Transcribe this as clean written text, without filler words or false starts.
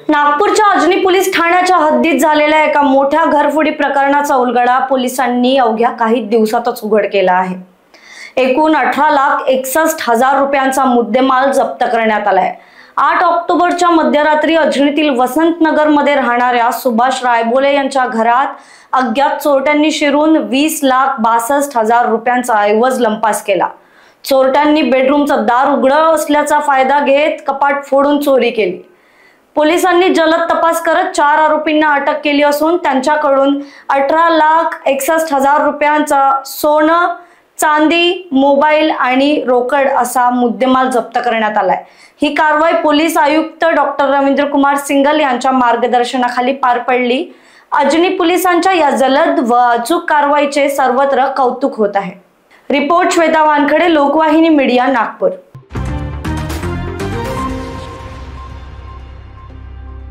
नागपूरच्या अजनी पोलीस ठाण्याच्या हद्दीत झालेल्या एका मोठ्या घरफोडी प्रकरणाचा उलगडा पोलिसांनी अवघ्या काही दिवसातच उघड केला आहे। एकूण 18,61,000 रुपयांचा मुद्देमाल जप्त करण्यात आलाय। 8 ऑक्टोबरच्या मध्यरात्री अजनीतील वसंतनगर मध्ये राहणाऱ्या सुभाष रायबोले यांच्या घरात अज्ञात चोरट्यांनी शिरून 20,62,000 रुपयांचा ऐवज लंपास केला। चोरट्यांनी बेडरूमचं दार उघडं असल्याचा फायदा घेत कपाट फोडून चोरी केली। पोलिसांनी जलद तपास करत 4 आरोपींना अटक केली असून त्यांच्याकडून 18,61,000 रुपयांचा सोनं, चांदी, मोबाईल आणि रोकड असा मुद्देमाल जप्त करण्यात आलाय। ही कारवाई पोलीस आयुक्त डॉक्टर रवींद्र कुमार सिंगल यांच्या मार्गदर्शनाखाली पार पडली। अजनी पोलिसांच्या या जलद व अचूक कारवाईचे सर्वत्र कौतुक होत आहे। Report Shweta Wankhede, Lokvahini media, Nagpur.